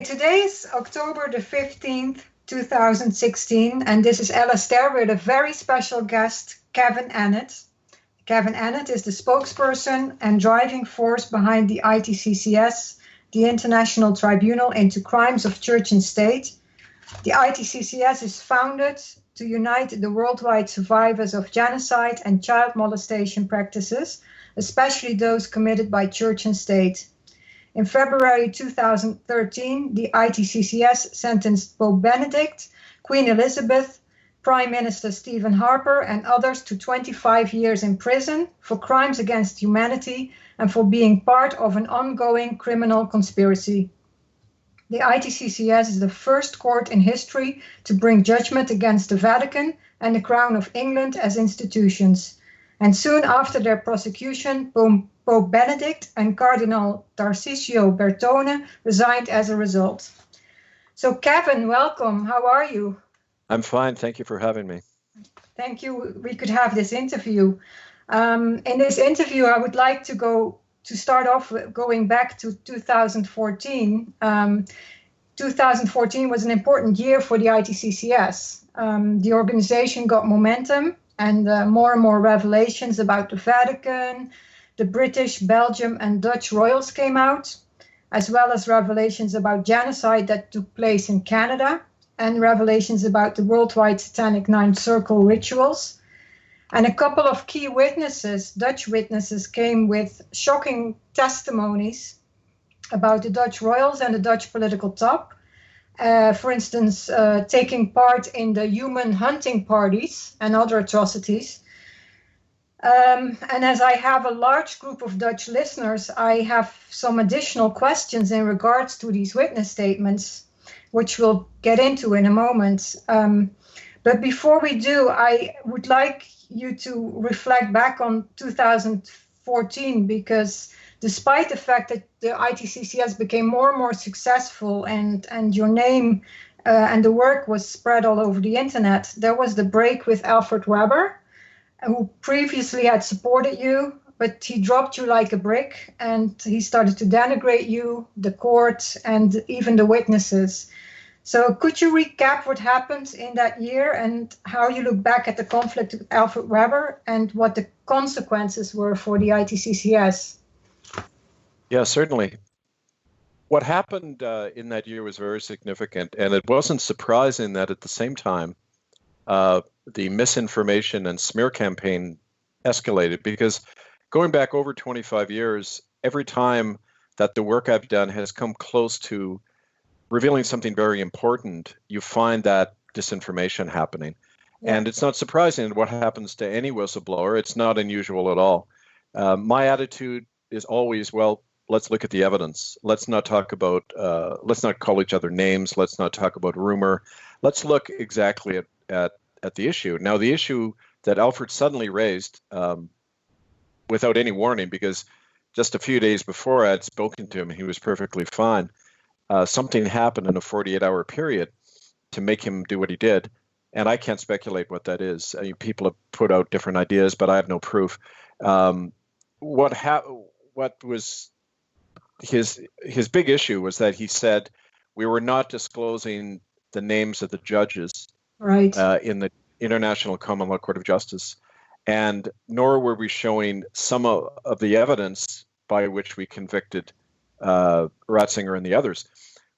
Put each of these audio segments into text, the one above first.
Today is October the 15th, 2016, and this is Ella Ster with a very special guest, Kevin Annett. Kevin Annett is the spokesperson and driving force behind the ITCCS, the International Tribunal into Crimes of Church and State. The ITCCS is founded to unite the worldwide survivors of genocide and child molestation practices, especially those committed by church and state. In February 2013, the ITCCS sentenced Pope Benedict, Queen Elizabeth, Prime Minister Stephen Harper, and others to 25 years in prison for crimes against humanity and for being part of an ongoing criminal conspiracy. The ITCCS is the first court in history to bring judgment against the Vatican and the Crown of England as institutions. And soon after their prosecution, Pope Benedict and Cardinal Tarcisio Bertone resigned as a result. So Kevin, welcome. How are you? I'm fine. Thank you for having me. Thank you. We could have this interview. In this interview, I would like to start off with going back to 2014. 2014 was an important year for the ITCCS. The organization got momentum and more revelations about the Vatican, the British, Belgium, and Dutch royals came out, as well as revelations about genocide that took place in Canada, and revelations about the worldwide satanic Ninth Circle rituals. And a couple of key witnesses, Dutch witnesses, came with shocking testimonies about the Dutch royals and the Dutch political top. For instance, taking part in the human hunting parties and other atrocities. And as I have a large group of Dutch listeners, I have some additional questions in regards to these witness statements, which we'll get into in a moment. But before we do, I would like you to reflect back on 2014, because despite the fact that the ITCCS became more and more successful and your name and the work was spread all over the internet, there was the break with Alfred Weber, who previously had supported you, but he dropped you like a brick and he started to denigrate you, the court, and even the witnesses. So could you recap what happened in that year and how you look back at the conflict with Alfred Weber and what the consequences were for the ITCCS? Yeah, certainly. What happened in that year was very significant, and it wasn't surprising that at the same time, the misinformation and smear campaign escalated, because going back over 25 years, every time that the work I've done has come close to revealing something very important, you find that disinformation happening. Yeah. And it's not surprising what happens to any whistleblower. It's not unusual at all. My attitude is always, well, let's look at the evidence. Let's not talk about, let's not call each other names. Let's not talk about rumor. Let's look exactly at the issue. Now, the issue that Alfred suddenly raised without any warning, because just a few days before I had spoken to him, he was perfectly fine. Something happened in a 48-hour period to make him do what he did, and I can't speculate what that is. I mean, people have put out different ideas, but I have no proof. What was his big issue was that he said we were not disclosing the names of the judges right. In the International Common Law Court of Justice, and nor were we showing some of the evidence by which we convicted Ratzinger and the others.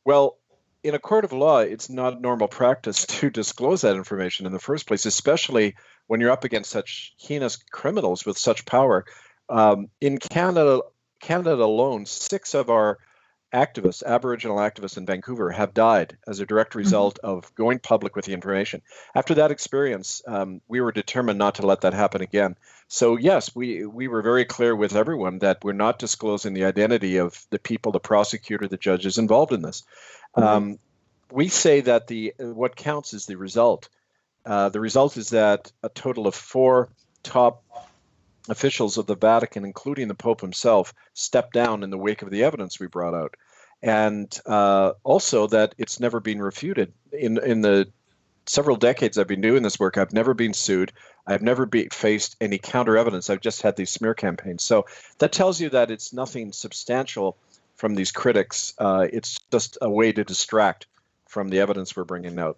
Well, in a court of law, it's not normal practice to disclose that information in the first place, especially when you're up against such heinous criminals with such power. In Canada alone, 6 of our activists, Aboriginal activists in Vancouver, have died as a direct result of going public with the information. After that experience, we were determined not to let that happen again. So yes, we were very clear with everyone that we're not disclosing the identity of the people, the prosecutor, the judges involved in this. We say that what counts is the result. The result is that a total of 4 top officials of the Vatican, including the Pope himself, stepped down in the wake of the evidence we brought out. And also that it's never been refuted. In the several decades I've been doing this work, I've never been sued. I've never faced any counter evidence. I've just had these smear campaigns. So that tells you that it's nothing substantial from these critics. It's just a way to distract from the evidence we're bringing out.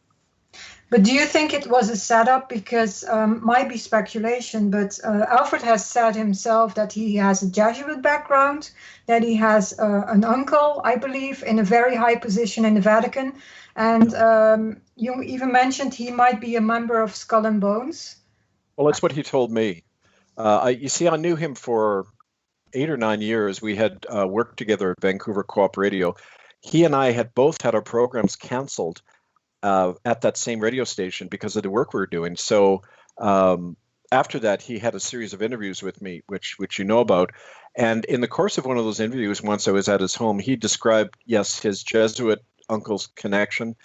But do you think it was a setup? Because might be speculation, but Alfred has said himself that he has a Jesuit background, that he has an uncle, I believe, in a very high position in the Vatican. And you even mentioned he might be a member of Skull and Bones. Well, that's what he told me. You see, I knew him for 8 or 9 years. We had worked together at Vancouver Co-op Radio. He and I had both had our programs canceled at that same radio station because of the work we were doing. So after that, he had a series of interviews with me, which you know about. And in the course of one of those interviews, once I was at his home, he described, yes, his Jesuit uncle's connection,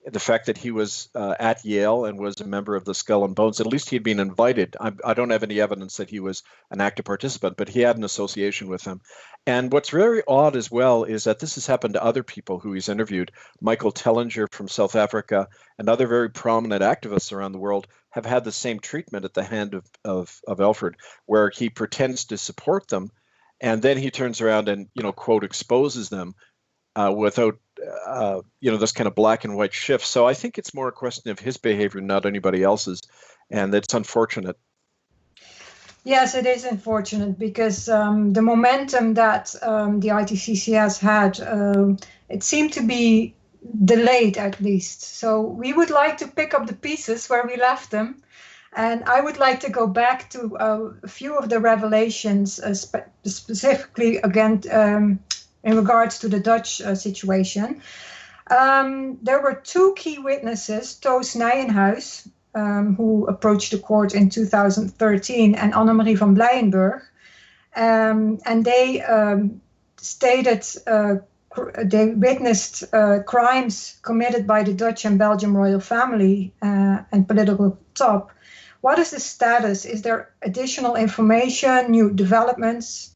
the fact that he was at Yale and was a member of the Skull and Bones. At least he'd been invited. I don't have any evidence that he was an active participant, but he had an association with them. And what's very odd as well is that this has happened to other people who he's interviewed. Michael Tellinger from South Africa and other very prominent activists around the world have had the same treatment at the hand of Alfred, where he pretends to support them, and then he turns around and, quote, exposes them without this kind of black and white shift. So I think it's more a question of his behavior, not anybody else's. And it's unfortunate. Yes, it is unfortunate because the momentum that the ITCCS had, it seemed to be delayed at least. So we would like to pick up the pieces where we left them. And I would like to go back to a few of the revelations, specifically again, in regards to the Dutch situation. There were 2 key witnesses, Toos Nijenhuis, who approached the court in 2013, and Annemarie van Blijenburgh. And they stated they witnessed crimes committed by the Dutch and Belgium royal family and political top. What is the status? Is there additional information, new developments?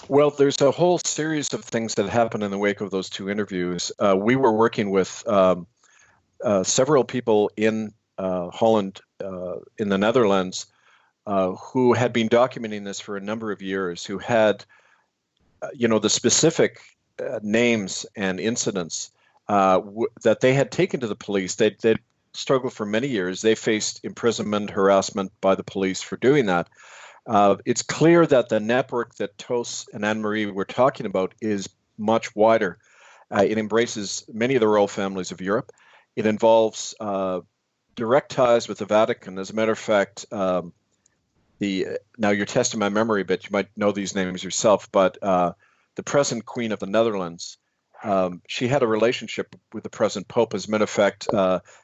Well, there's a whole series of things that happened in the wake of those 2 interviews. We were working with several people in Holland, in the Netherlands, who had been documenting this for a number of years, who had, the specific names and incidents that they had taken to the police. They'd struggled for many years. They faced imprisonment, harassment by the police for doing that. It's clear that the network that Toos and Anne-Marie were talking about is much wider. It embraces many of the royal families of Europe. It involves direct ties with the Vatican. As a matter of fact, now you're testing my memory, but you might know these names yourself, but the present Queen of the Netherlands, she had a relationship with the present Pope. As a matter of fact,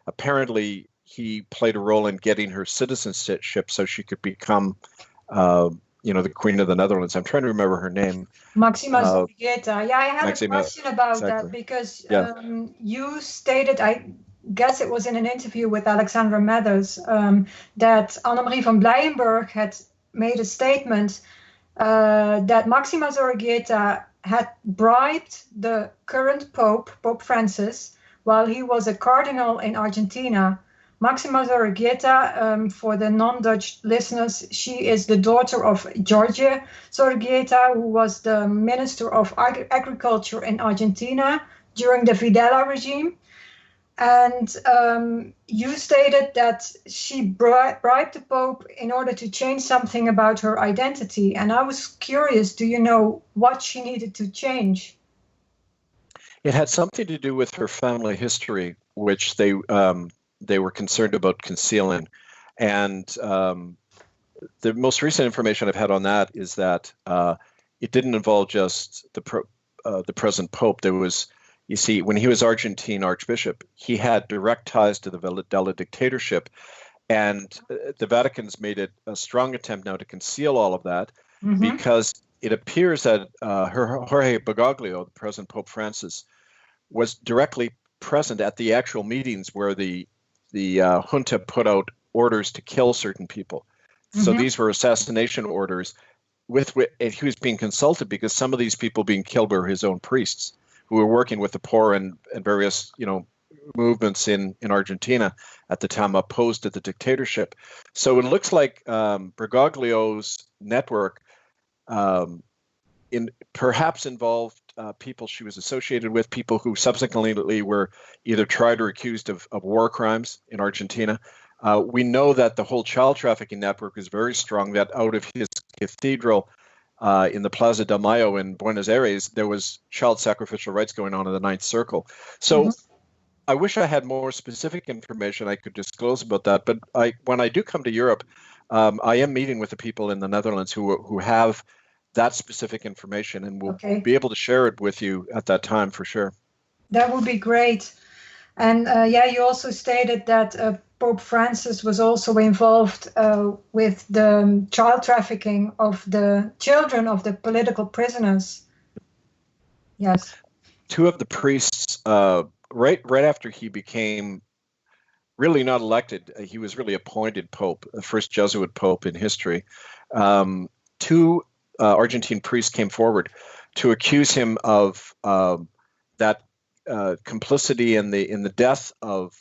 apparently he played a role in getting her citizenship so she could become the Queen of the Netherlands. I'm trying to remember her name. Maxima Zorgeta. Yeah, I had Maxima, a question about exactly. that because you stated, I guess it was in an interview with Alexandra Mathers, that Annemarie van Blijenburgh had made a statement that Maxima Zorgeta had bribed the current Pope, Pope Francis, while he was a cardinal in Argentina. Maxima Zorgeta, for the non-Dutch listeners, she is the daughter of Jorge Zorgeta, who was the Minister of Agriculture in Argentina during the Videla regime. And you stated that she bribed the Pope in order to change something about her identity. And I was curious, do you know what she needed to change? It had something to do with her family history, which they were concerned about concealing. And the most recent information I've had on that is that it didn't involve just the present Pope. There was, you see, when he was Argentine Archbishop, he had direct ties to the Videla dictatorship. And the Vatican's made it a strong attempt now to conceal all of that, because it appears that Jorge Bergoglio, the present Pope Francis, was directly present at the actual meetings where the junta put out orders to kill certain people. So these were assassination orders. He was being consulted because some of these people being killed were his own priests who were working with the poor and various movements in Argentina at the time opposed to the dictatorship. So it looks like Bergoglio's network perhaps involved people she was associated with, people who subsequently were either tried or accused of war crimes in Argentina. We know that the whole child trafficking network is very strong, that out of his cathedral in the Plaza de Mayo in Buenos Aires, there was child sacrificial rites going on in the Ninth Circle. So I wish I had more specific information I could disclose about that. But when I do come to Europe, I am meeting with the people in the Netherlands who have that specific information, and will be able to share it with you at that time for sure. That would be great. And yeah, you also stated that Pope Francis was also involved with the child trafficking of the children of the political prisoners. Yes. Two of the priests, right after he became really not elected, he was really appointed Pope, the first Jesuit Pope in history. Two Argentine priests came forward to accuse him of that complicity in the death of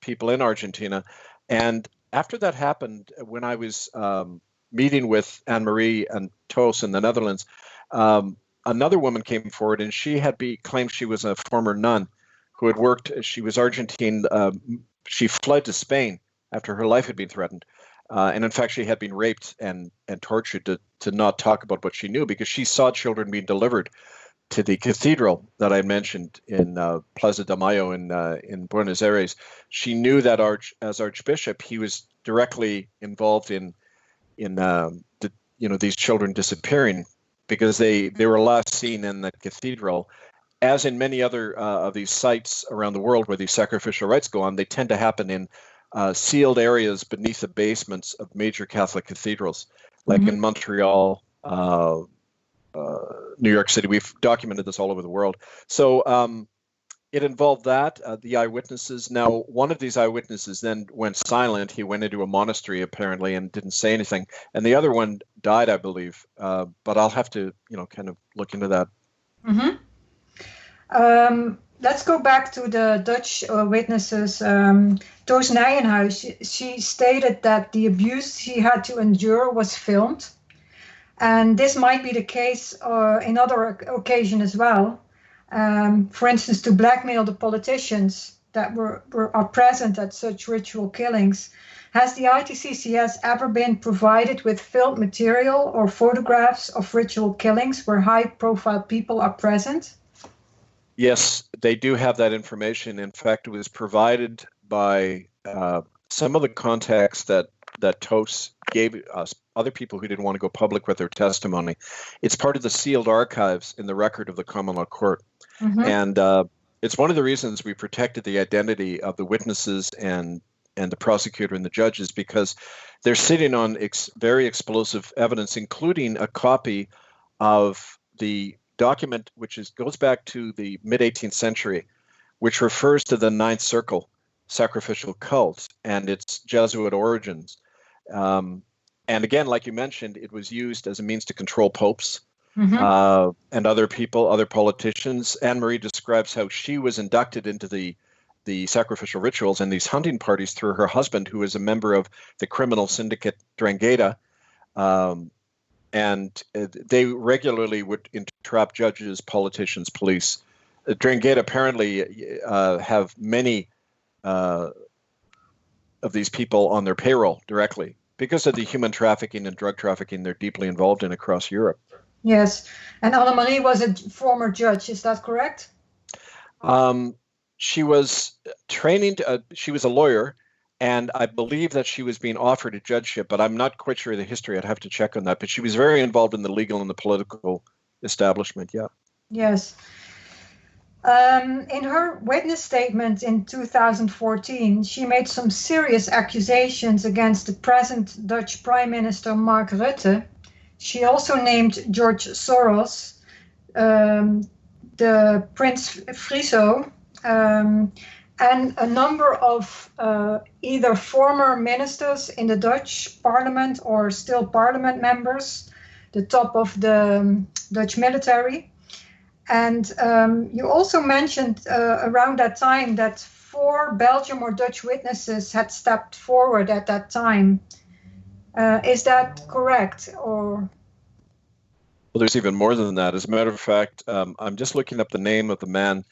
people in Argentina. And after that happened, when I was meeting with Anne-Marie and Toos in the Netherlands, another woman came forward, and she had claimed she was a former nun who had worked. She was Argentine. She fled to Spain after her life had been threatened. And in fact, she had been raped and tortured to not talk about what she knew, because she saw children being delivered to the cathedral that I mentioned in Plaza de Mayo in Buenos Aires. She knew that as Archbishop, he was directly involved in these children disappearing, because they were last seen in the cathedral. As in many other of these sites around the world where these sacrificial rites go on, they tend to happen in sealed areas beneath the basements of major Catholic cathedrals, like in Montreal, New York City. We've documented this all over the world. So it involved that, the eyewitnesses. Now, one of these eyewitnesses then went silent. He went into a monastery, apparently, and didn't say anything. And the other one died, I believe. But I'll have to, kind of look into that. Let's go back to the Dutch witnesses. Toos Nijenhuis, she stated that the abuse she had to endure was filmed. And this might be the case in other occasions as well. For instance, to blackmail the politicians that are present at such ritual killings. Has the ITCCS ever been provided with filmed material or photographs of ritual killings where high-profile people are present? Yes, they do have that information. In fact, it was provided by some of the contacts that Toos gave us, other people who didn't want to go public with their testimony. It's part of the sealed archives in the record of the common law court. And it's one of the reasons we protected the identity of the witnesses and the prosecutor and the judges, because they're sitting on very explosive evidence, including a copy of the document which goes back to the mid-18th century, which refers to the Ninth Circle sacrificial cult and its Jesuit origins. And again, like you mentioned, it was used as a means to control popes and other people, other politicians. Anne-Marie describes how she was inducted into the sacrificial rituals and these hunting parties through her husband, who is a member of the criminal syndicate Drangheta. And they regularly would entrap judges, politicians, police. Drangheta apparently have many of these people on their payroll directly because of the human trafficking and drug trafficking they're deeply involved in across Europe. Yes, and Annemarie was a former judge, is that correct? She was training, she was a lawyer, and I believe that she was being offered a judgeship, but I'm not quite sure of the history. I'd have to check on that. But she was very involved in the legal and the political establishment, yeah. Yes. In her witness statement in 2014, she made some serious accusations against the present Dutch Prime Minister Mark Rutte. She also named George Soros, the Prince Friso, and a number of either former ministers in the Dutch parliament or still parliament members, the top of the Dutch military. And you also mentioned around that time that 4 Belgian or Dutch witnesses had stepped forward at that time. Is that correct? Or Well, there's even more than that. As a matter of fact, I'm just looking up the name of the man.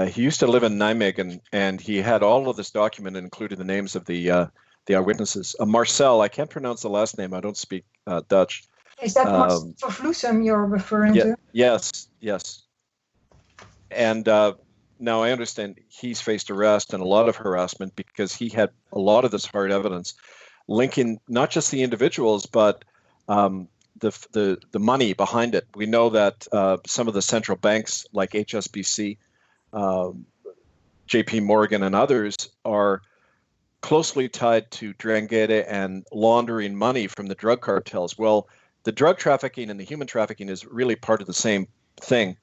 He used to live in Nijmegen, and he had all of this document, including the names of the eyewitnesses. Marcel, I can't pronounce the last name. I don't speak Dutch. Is that Marcel Vloesem you're referring to? Yes. And now I understand he's faced arrest and a lot of harassment because he had a lot of this hard evidence linking not just the individuals, but the money behind it. We know that some of the central banks like HSBC, JP Morgan and others are closely tied to Drangheta and laundering money from the drug cartels. Well, the drug trafficking and the human trafficking is really part of the same thing.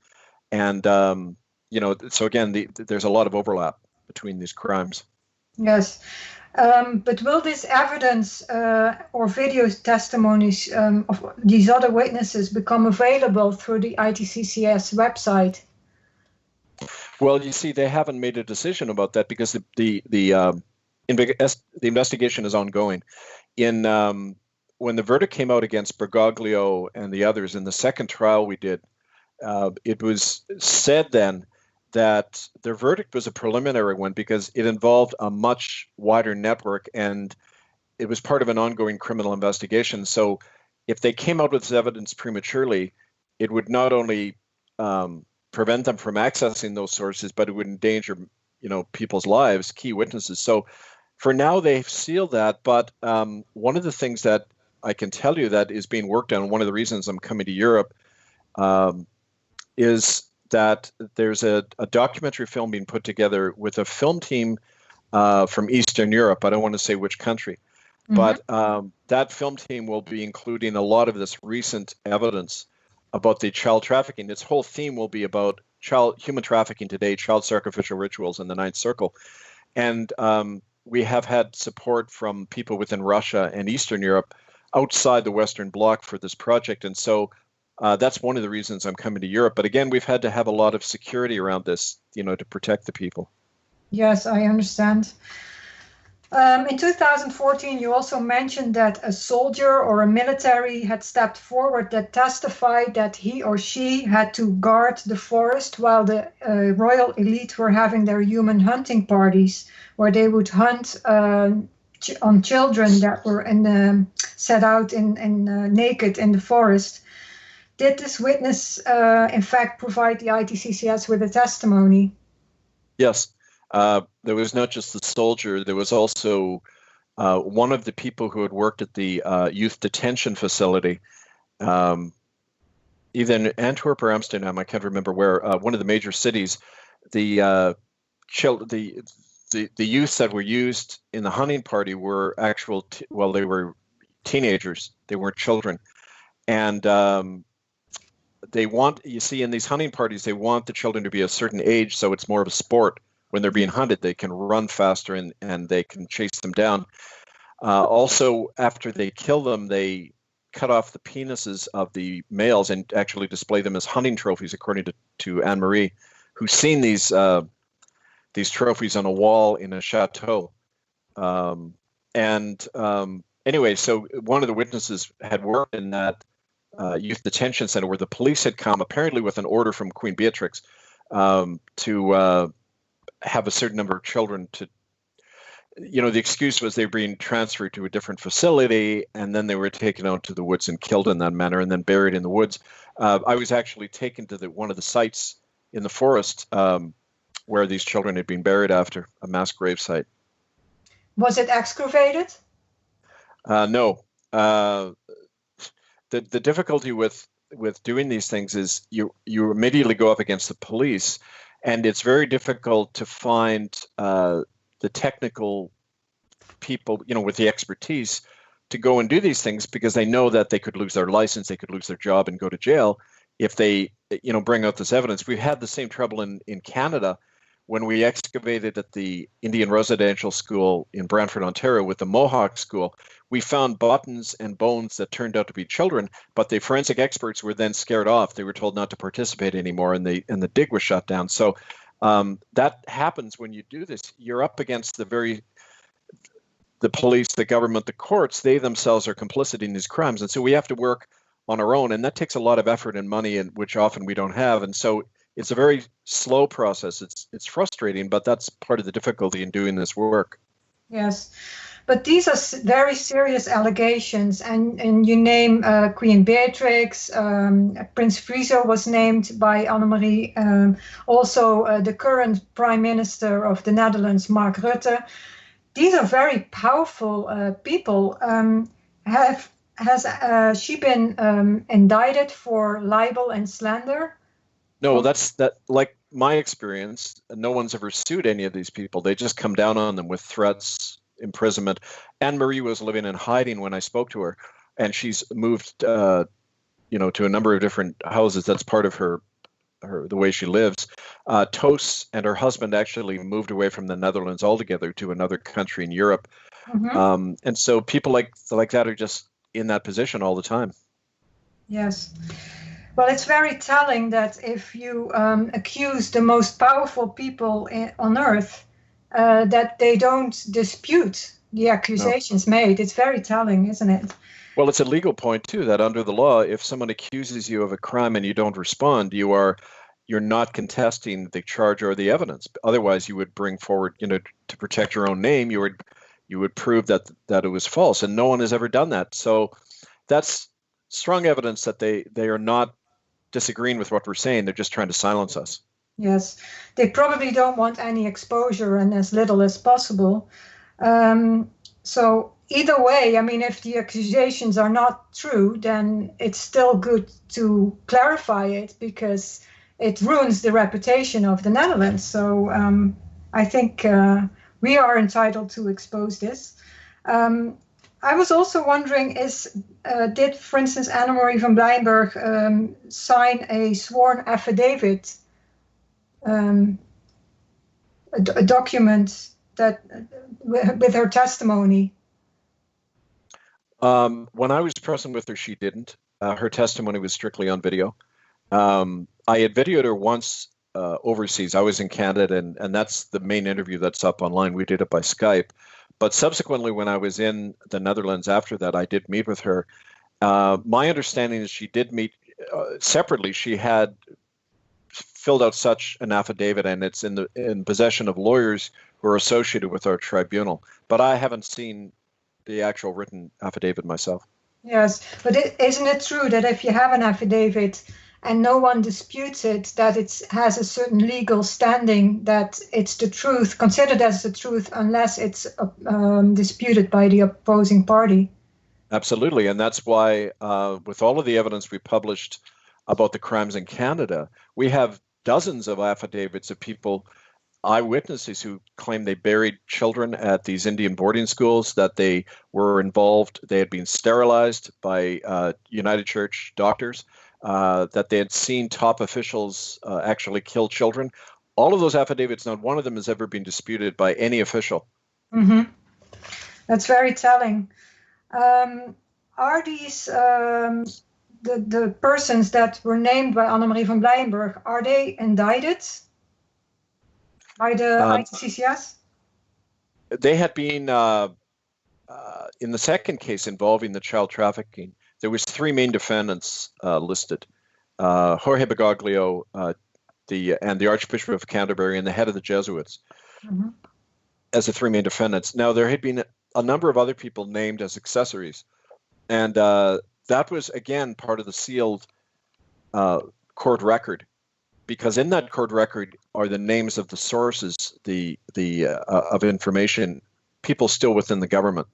And, so again, there's a lot of overlap between these crimes. Yes. But will this evidence or video testimonies of these other witnesses become available through the ITCCS website? Well, you see, they haven't made a decision about that because the investigation is ongoing. When the verdict came out against Bergoglio and the others in the second trial we did, it was said then that their verdict was a preliminary one because it involved a much wider network and it was part of an ongoing criminal investigation. So if they came out with this evidence prematurely, it would not only prevent them from accessing those sources, but it would endanger, people's lives, key witnesses. So for now, they've sealed that. But one of the things that I can tell you that is being worked on, one of the reasons I'm coming to Europe, is that there's a documentary film being put together with a film team from Eastern Europe. I don't want to say which country, but that film team will be including a lot of this recent evidence about the child trafficking. Its whole theme will be about human trafficking today, child sacrificial rituals in the Ninth Circle. And we have had support from people within Russia and Eastern Europe outside the Western Bloc for this project. And so that's one of the reasons I'm coming to Europe. But again, we've had to have a lot of security around this, to protect the people. Yes, I understand. In 2014, you also mentioned that a soldier or a military had stepped forward that testified that he or she had to guard the forest while the royal elite were having their human hunting parties, where they would hunt on children that were set out naked in the forest. Did this witness, in fact, provide the ITCCS with a testimony? Yes. There was not just the soldier, there was also one of the people who had worked at the youth detention facility, either in Antwerp or Amsterdam, I can't remember where, one of the major cities. The youths that were used in the hunting party were they were teenagers, they weren't children. And in these hunting parties, they want the children to be a certain age, so it's more of a sport. When they're being hunted, they can run faster and they can chase them down. Also, after they kill them, they cut off the penises of the males and actually display them as hunting trophies, according to Anne-Marie, who's seen these trophies on a wall in a chateau. Anyway, so one of the witnesses had worked in that youth detention center where the police had come, apparently with an order from Queen Beatrix, to have a certain number of children the excuse was they were being transferred to a different facility and then they were taken out to the woods and killed in that manner and then buried in the woods. I was actually taken to one of the sites in the forest where these children had been buried after, a mass grave site. Was it excavated? No. The difficulty with doing these things is you immediately go up against the police. And it's very difficult to find the technical people, with the expertise to go and do these things because they know that they could lose their license, they could lose their job and go to jail if they, bring out this evidence. We've had the same trouble in Canada when we excavated at the Indian Residential School in Brantford, Ontario with the Mohawk School. We found buttons and bones that turned out to be children, but the forensic experts were then scared off. They were told not to participate anymore, and the dig was shut down. So that happens when you do this. You're up against the police, the government, the courts. They themselves are complicit in these crimes, and so we have to work on our own, and that takes a lot of effort and money, and which often we don't have. And so it's a very slow process. It's frustrating, but that's part of the difficulty in doing this work. Yes, but these are very serious allegations, and you name Queen Beatrix, Prince Friso was named by Annemarie, also the current Prime Minister of the Netherlands, Mark Rutte. These are very powerful people. Has she been indicted for libel and slander? No, that like my experience, no one's ever sued any of these people. They just come down on them with threats, imprisonment. Anne-Marie was living in hiding when I spoke to her, and she's moved, to a number of different houses. That's part of the way she lives. Toos and her husband actually moved away from the Netherlands altogether to another country in Europe. Mm-hmm. And so people like that are just in that position all the time. Yes. Well, it's very telling that if you accuse the most powerful people on earth, that they don't dispute the accusations made. It's very telling, isn't it? Well, it's a legal point, too, that under the law, if someone accuses you of a crime and you don't respond, you're not contesting the charge or the evidence. Otherwise, you would bring forward, to protect your own name, you would prove that it was false. And no one has ever done that. So that's strong evidence that they are not disagreeing with what we're saying. They're just trying to silence us. Yes, they probably don't want any exposure and as little as possible. So either way, I mean, if the accusations are not true, then it's still good to clarify it because it ruins the reputation of the Netherlands. So I think we are entitled to expose this. I was also wondering, did, for instance, Annemarie van Blijenburgh sign a sworn affidavit, a document that with her testimony? When I was present with her, she didn't. Her testimony was strictly on video. I had videoed her once overseas. I was in Canada, and that's the main interview that's up online. We did it by Skype. But subsequently, when I was in the Netherlands after that, I did meet with her. My understanding is she did meet separately. She had filled out such an affidavit, and it's in possession of lawyers who are associated with our tribunal. But I haven't seen the actual written affidavit myself. Yes, but isn't it true that if you have an affidavit and no one disputes it, that it has a certain legal standing, that it's the truth, considered as the truth, unless it's disputed by the opposing party? Absolutely. And that's why with all of the evidence we published about the crimes in Canada, we have dozens of affidavits of people, eyewitnesses, who claim they buried children at these Indian boarding schools, that they were involved, they had been sterilized by United Church doctors, that they had seen top officials actually kill children. All of those affidavits, not one of them has ever been disputed by any official. Mm-hmm. That's very telling. Are these the persons that were named by Annemarie van Blijenburgh, are they indicted by the ITCCS? They had been, in the second case involving the child trafficking, there was three main defendants listed: Jorge Bergoglio, and the Archbishop of Canterbury, and the head of the Jesuits, mm-hmm. as the three main defendants. Now, there had been a number of other people named as accessories, and that was again part of the sealed court record, because in that court record are the names of the sources, of information, people still within the government,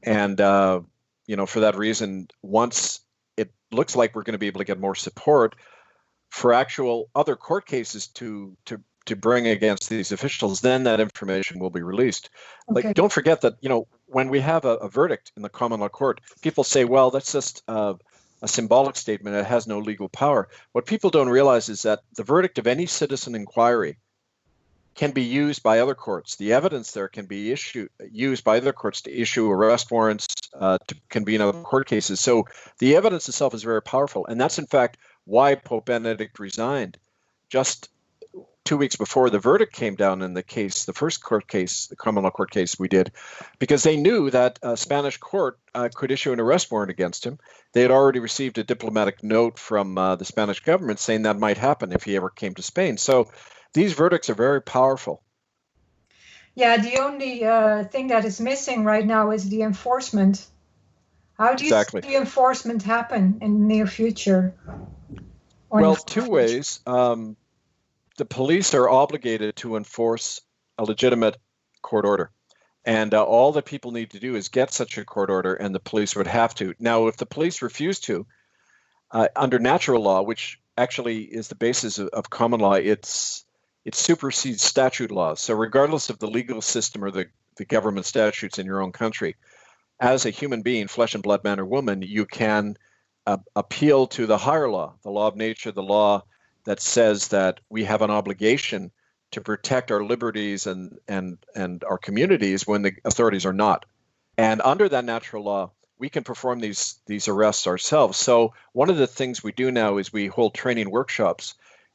and for that reason, once it looks like we're going to be able to get more support for actual other court cases to bring against these officials, then that information will be released. Okay. Like, don't forget that, when we have a verdict in the common law court, people say, well, that's just a symbolic statement. It has no legal power. What people don't realize is that the verdict of any citizen inquiry can be used by other courts. The evidence there can be used by other courts to issue arrest warrants, to convene other court cases. So the evidence itself is very powerful. And that's, in fact, why Pope Benedict resigned, just 2 weeks before the verdict came down in the case, the first court case, the common law court case we did, because they knew that a Spanish court could issue an arrest warrant against him. They had already received a diplomatic note from the Spanish government saying that might happen if he ever came to Spain. So these verdicts are very powerful. Yeah, the only thing that is missing right now is the enforcement. How do you see the enforcement happen in the near future? Well, two ways. The police are obligated to enforce a legitimate court order. And all that people need to do is get such a court order, and the police would have to. Now, if the police refuse to, under natural law, which actually is the basis of common law, it supersedes statute laws. So regardless of the legal system or the government statutes in your own country, as a human being, flesh and blood, man or woman, you can appeal to the higher law, the law of nature, the law that says that we have an obligation to protect our liberties and our communities when the authorities are not. And under that natural law, we can perform these arrests ourselves. So one of the things we do now is we hold training workshops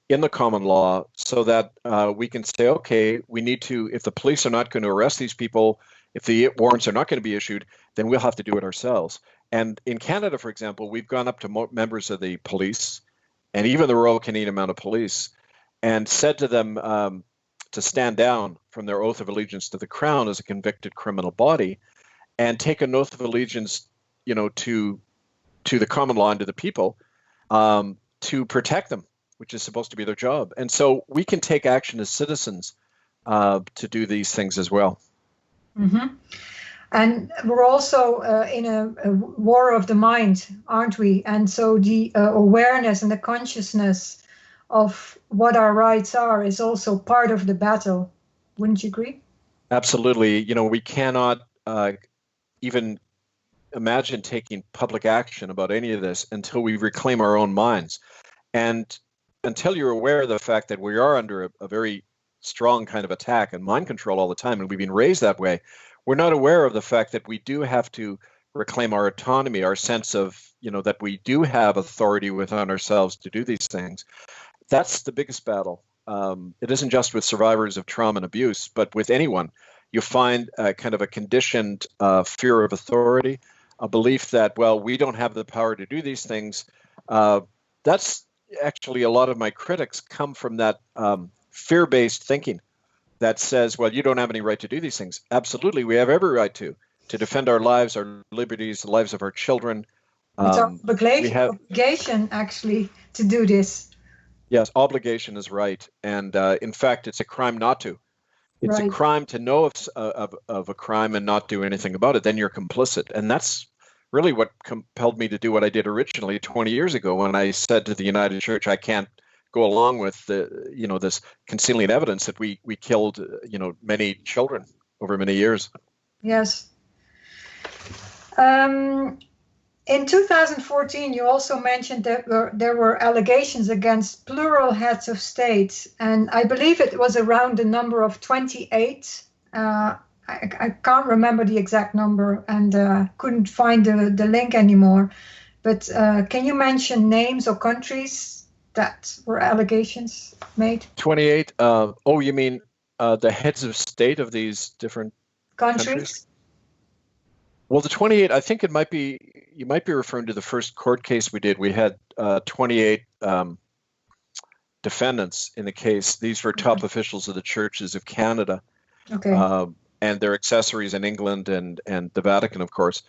in the common law so that we can say, okay, we need to, if the police are not going to arrest these people, if the warrants are not going to be issued, then we'll have to do it ourselves. And in Canada, for example, we've gone up to members of the police and even the Royal Canadian Mounted Police and said to them to stand down from their oath of allegiance to the Crown as a convicted criminal body and take an oath of allegiance, to the common law and to the people to protect them, which is supposed to be their job. And so we can take action as citizens to do these things as well. Mm-hmm. And we're also in a war of the mind, aren't we? And so the awareness and the consciousness of what our rights are is also part of the battle. Wouldn't you agree? Absolutely. We cannot even imagine taking public action about any of this until we reclaim our own minds. And until you're aware of the fact that we are under a very strong kind of attack and mind control all the time, and we've been raised that way, we're not aware of the fact that we do have to reclaim our autonomy, our sense of, that we do have authority within ourselves to do these things. That's the biggest battle. It isn't just with survivors of trauma and abuse, but with anyone. You find kind of a conditioned fear of authority, a belief that, well, we don't have the power to do these things. That's actually a lot of my critics come from that fear-based thinking that says, well, you don't have any right to do these things. Absolutely, we have every right to defend our lives, our liberties, the lives of our children. It's our obligation, actually, to do this. Yes, obligation is right. And in fact, it's a crime not to. It's a crime to know of a crime and not do anything about it. Then you're complicit. And that's really what compelled me to do what I did originally 20 years ago when I said to the United Church, I can't go along with this concealing evidence that we killed, many children over many years. Yes. In 2014, you also mentioned that there were allegations against plural heads of state, and I believe it was around the number of 28. I can't remember the exact number and couldn't find the link anymore. But can you mention names or countries that were allegations made? 28. You mean the heads of state of these different countries? Well, the 28, I think you might be referring to the first court case we did. We had 28 defendants in the case. These were top officials of the churches of Canada. Okay. And their accessories in England and the Vatican, of course.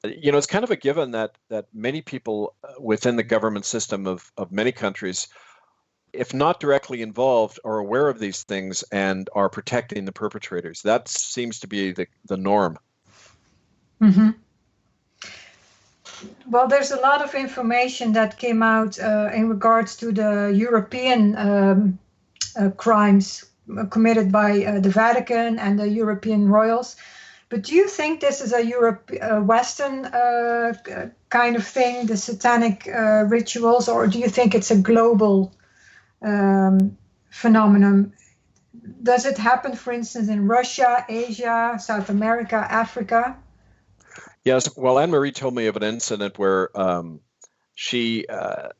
It's kind of a given that many people within the government system of many countries, if not directly involved, are aware of these things and are protecting the perpetrators. That seems to be the norm. Mm-hmm. Well, there's a lot of information that came out in regards to the European crimes committed by the Vatican and the European royals. But do you think this is a Western kind of thing, the satanic rituals, or do you think it's a global phenomenon? Does it happen, for instance, in Russia, Asia, South America, Africa? Yes. Well, Anne-Marie told me of an incident where she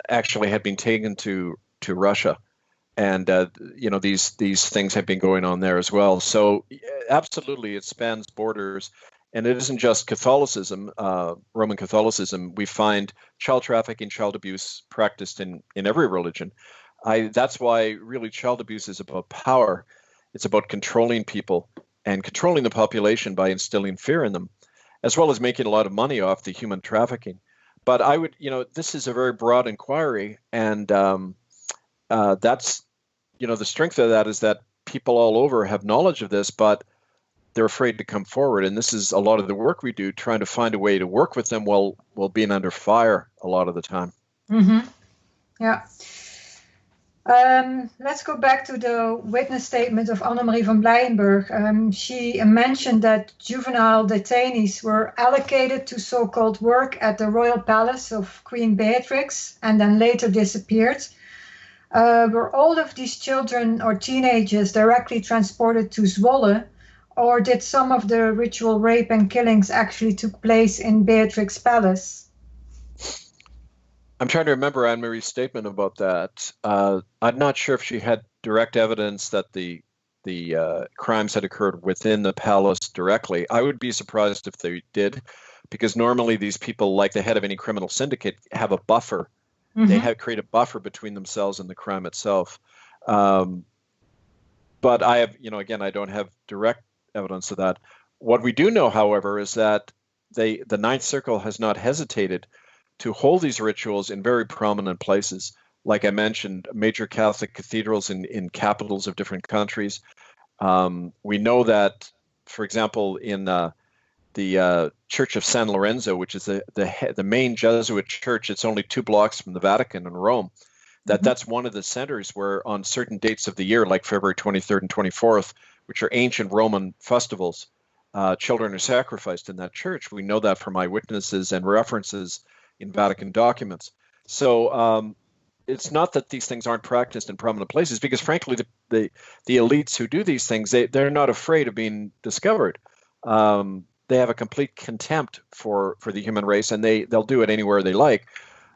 actually had been taken to Russia And these things have been going on there as well. So absolutely, it spans borders, and it isn't just Catholicism, Roman Catholicism. We find child trafficking, child abuse practiced in every religion. That's why really child abuse is about power. It's about controlling people and controlling the population by instilling fear in them, as well as making a lot of money off the human trafficking. But I would, this is a very broad inquiry, and that's, the strength of that is that people all over have knowledge of this, but they're afraid to come forward. And this is a lot of the work we do, trying to find a way to work with them while being under fire a lot of the time. Mm-hmm. Yeah. Let's go back to the witness statement of Annemarie van Blijenburgh. She mentioned that juvenile detainees were allocated to so-called work at the royal palace of Queen Beatrix and then later disappeared. Were all of these children or teenagers directly transported to Zwolle, or did some of the ritual rape and killings actually took place in Beatrix Palace? I'm trying to remember Anne-Marie's statement about that. I'm not sure if she had direct evidence that the crimes had occurred within the palace directly. I would be surprised if they did, because normally these people, like the head of any criminal syndicate, have a buffer. Mm-hmm. They create a buffer between themselves and the crime itself. But I have, again, I don't have direct evidence of that. What we do know, however, is that the Ninth Circle has not hesitated to hold these rituals in very prominent places. Like I mentioned, major Catholic cathedrals in capitals of different countries. We know that, for example, in the Church of San Lorenzo, which is the main Jesuit church, it's only 2 blocks from the Vatican in Rome, that's one of the centers where on certain dates of the year, like February 23rd and 24th, which are ancient Roman festivals, children are sacrificed in that church. We know that from eyewitnesses and references in Vatican documents. So it's not that these things aren't practiced in prominent places, because frankly, the elites who do these things, they're not afraid of being discovered. They have a complete contempt for the human race, and they'll do it anywhere they like.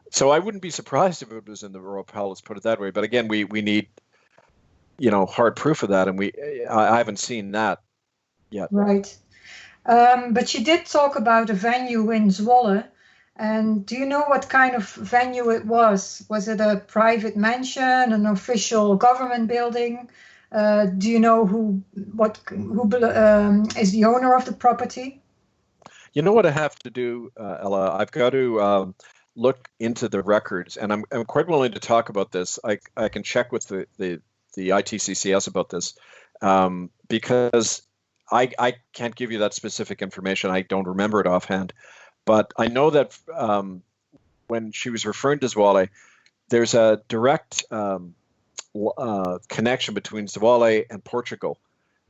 So I wouldn't be surprised if it was in the royal palace, put it that way. But again, we need hard proof of that, and I haven't seen that yet. Right. But she did talk about a venue in Zwolle. And do you know what kind of venue it was? Was it a private mansion, an official government building? Do you know who is the owner of the property? You know what I have to do, Ella? I've got to look into the records, and I'm quite willing to talk about this. I can check with the ITCCS about this, because I can't give you that specific information. I don't remember it offhand. But I know that when she was referring to Zwolle, there's a direct connection between Zwolle and Portugal.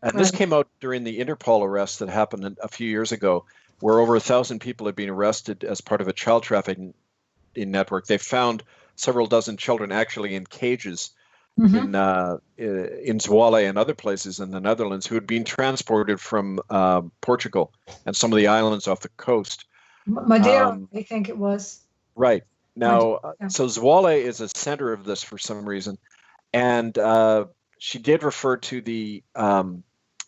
And this came out during the Interpol arrest that happened a few years ago, where over 1,000 people had been arrested as part of a child trafficking network. They found several dozen children actually in cages in Zwolle and other places in the Netherlands who had been transported from Portugal and some of the islands off the coast. Madeira, I think it was. Right. Now, so Zwolle is a center of this for some reason. And she did refer to the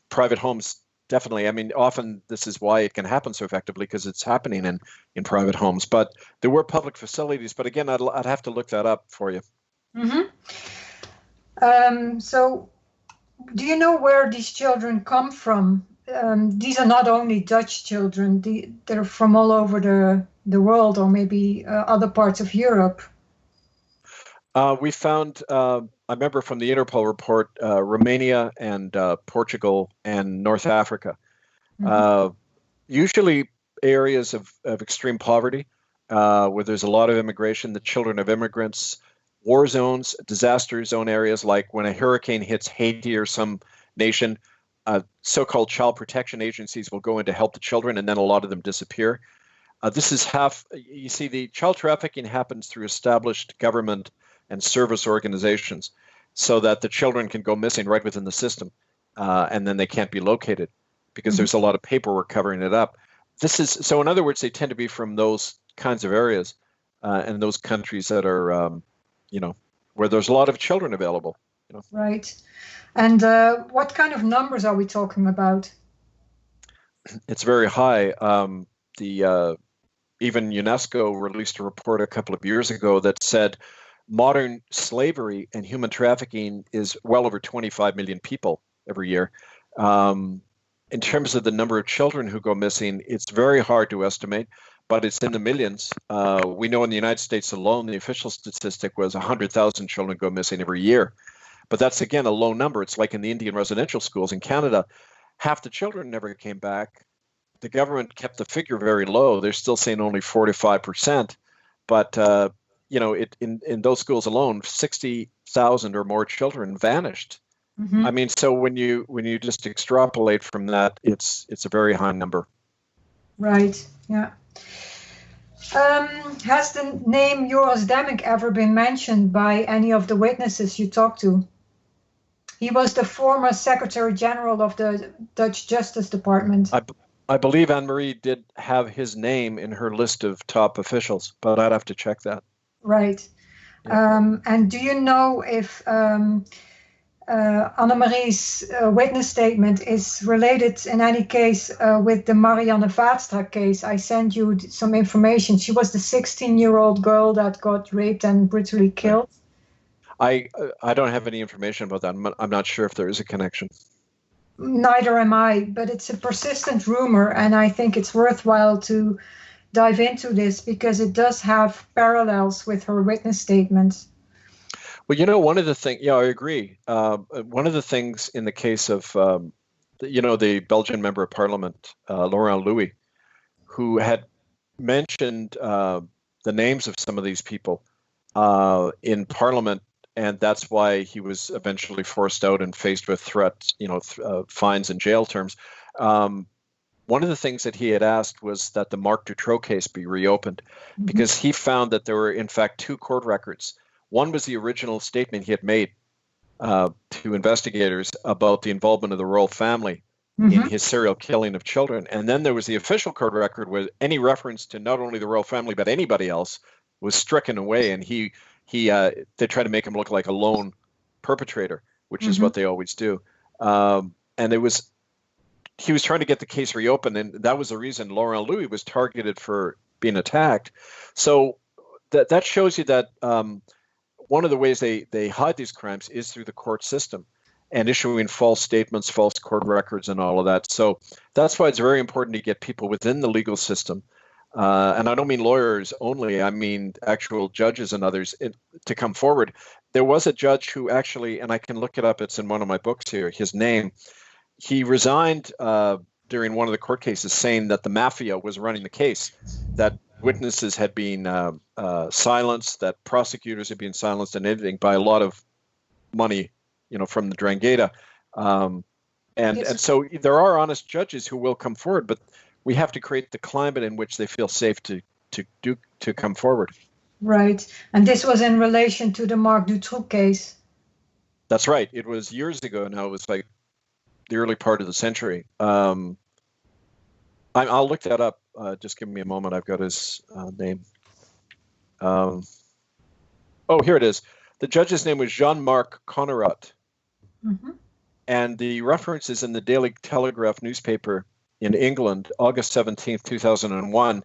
private homes, definitely. I mean, often this is why it can happen so effectively, because it's happening in private homes. But there were public facilities. But again, I'd have to look that up for you. So do you know where these children come from? These are not only Dutch children, they're from all over the world, or maybe other parts of Europe. We found, I remember from the Interpol report, Romania and Portugal and North Africa. Usually areas of extreme poverty, where there's a lot of immigration, the children of immigrants, war zones, disaster zone areas, like when a hurricane hits Haiti or some nation, so-called child protection agencies will go in to help the children, and then a lot of them disappear. This is you see, the child trafficking happens through established government and service organizations, so that the children can go missing right within the system, and then they can't be located because there's a lot of paperwork covering it up. So in other words, they tend to be from those kinds of areas and those countries that are, where there's a lot of children available Right. And what kind of numbers are we talking about? It's very high. Even UNESCO released a report a couple of years ago that said modern slavery and human trafficking is well over 25 million people every year. In terms of the number of children who go missing, it's very hard to estimate, but it's in the millions. We know in the United States alone, the official statistic was 100,000 children go missing every year. But that's, again, a low number. It's like in the Indian residential schools in Canada, half the children never came back. The government kept the figure very low. They're still saying only 4 to 5%. But, in those schools alone, 60,000 or more children vanished. I mean, so when you just extrapolate from that, it's a very high number. Right. Yeah. Has the name Joris Demmink ever been mentioned by any of the witnesses you talked to? He was the former Secretary General of the Dutch Justice Department. I believe Anne-Marie did have his name in her list of top officials, but I'd have to check that. Right. Yeah. And do you know if Annemarie's witness statement is related in any case with the Marianne Vaatstra case? I sent you some information. She was the 16-year-old girl that got raped and brutally killed. I don't have any information about that. I'm not sure if there is a connection. Neither am I, but it's a persistent rumor, and I think it's worthwhile to dive into this because it does have parallels with her witness statements. Well, one of the things, I agree. One of the things in the case of, the Belgian member of parliament, Laurent Louis, who had mentioned the names of some of these people in parliament, and that's why he was eventually forced out and faced with threats, fines and jail terms. One of the things that he had asked was that the Marc Dutroux case be reopened because he found that there were, in fact, 2 court records. One was the original statement he had made to investigators about the involvement of the royal family in his serial killing of children. And then there was the official court record where any reference to not only the royal family, but anybody else was stricken away. And they tried to make him look like a lone perpetrator, which is what they always do. And he was trying to get the case reopened. And that was the reason Laurent Louis was targeted for being attacked. So that shows you that one of the ways they hide these crimes is through the court system and issuing false statements, false court records, and all of that. So that's why it's very important to get people within the legal system. And I don't mean lawyers only, I mean actual judges and others to come forward. There was a judge who actually, and I can look it up, it's in one of my books here, his name, he resigned during one of the court cases saying that the mafia was running the case, that witnesses had been silenced, that prosecutors had been silenced and everything by a lot of money, from the Drangheta. And so there are honest judges who will come forward, but we have to create the climate in which they feel safe to come forward. Right. And this was in relation to the Marc Dutroux case. That's right. It was years ago now. It was like the early part of the century. I'll look that up. Just give me a moment. I've got his name. Here it is. The judge's name was Jean-Marc Connerat. And the reference is in the Daily Telegraph newspaper in England, August 17th, 2001.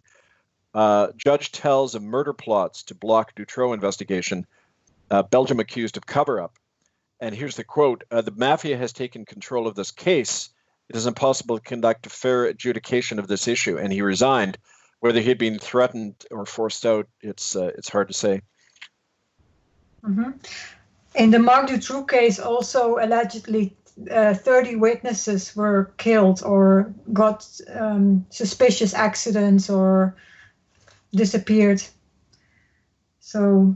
Judge tells of murder plots to block Dutroux investigation. Belgium accused of cover-up. And here's the quote. The mafia has taken control of this case. It is impossible to conduct a fair adjudication of this issue. And he resigned. Whether he had been threatened or forced out, it's hard to say. In the Marc Dutroux case, also allegedly 30 witnesses were killed or got suspicious accidents or disappeared. So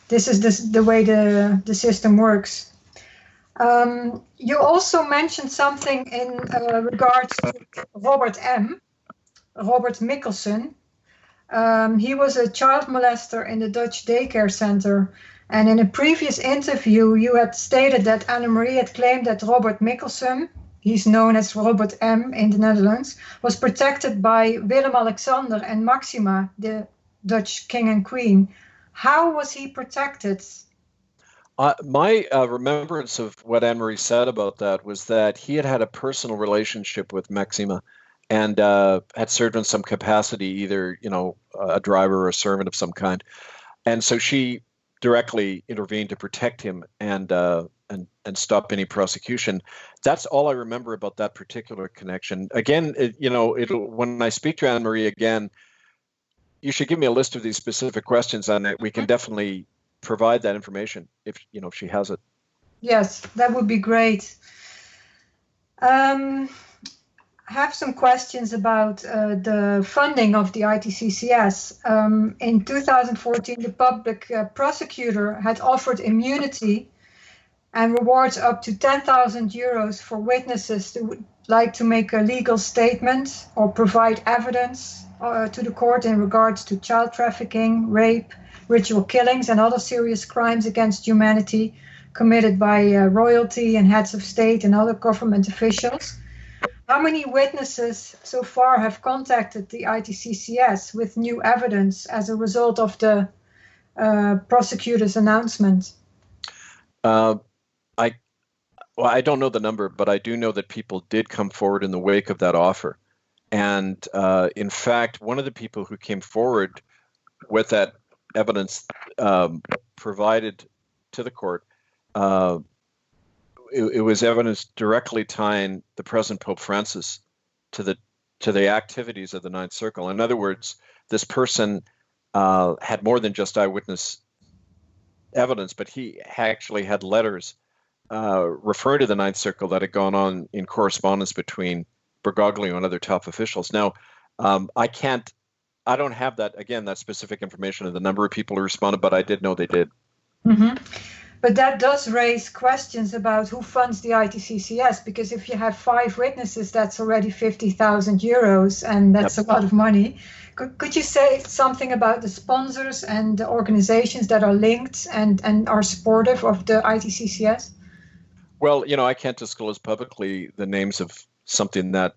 this is the way the system works. You also mentioned something in regards to Robert Mikkelsen. He was a child molester in the Dutch daycare center. And in a previous interview, you had stated that Anne-Marie had claimed that Robert Mikkelsen, he's known as Robert M. in the Netherlands, was protected by Willem-Alexander and Maxima, the Dutch king and queen. How was he protected? My remembrance of what Anne-Marie said about that was that he had had a personal relationship with Maxima and had served in some capacity, either, a driver or a servant of some kind. And so she directly intervened to protect him and stop any prosecution. That's all I remember about that particular connection. Again, when I speak to Anne-Marie again, you should give me a list of these specific questions, and we can definitely provide that information if she has it. Yes, that would be great. I have some questions about the funding of the ITCCS. In 2014, the public prosecutor had offered immunity and rewards up to 10,000 euros for witnesses who would like to make a legal statement or provide evidence to the court in regards to child trafficking, rape, ritual killings, and other serious crimes against humanity committed by royalty and heads of state and other government officials. How many witnesses so far have contacted the ITCCS with new evidence as a result of the prosecutor's announcement? I don't know the number, but I do know that people did come forward in the wake of that offer. And in fact, one of the people who came forward with that evidence provided to the court, it was evidence directly tying the present Pope Francis to the activities of the Ninth Circle. In other words, this person had more than just eyewitness evidence, but he actually had letters referring to the Ninth Circle that had gone on in correspondence between Bergoglio and other top officials. Now, I don't have that specific information of the number of people who responded, but I did know they did. Mm-hmm. But that does raise questions about who funds the ITCCS, because if you have 5 witnesses, that's already 50,000 euros, and that's a lot of money. Could you say something about the sponsors and the organizations that are linked and are supportive of the ITCCS? Well, I can't disclose publicly the names of something that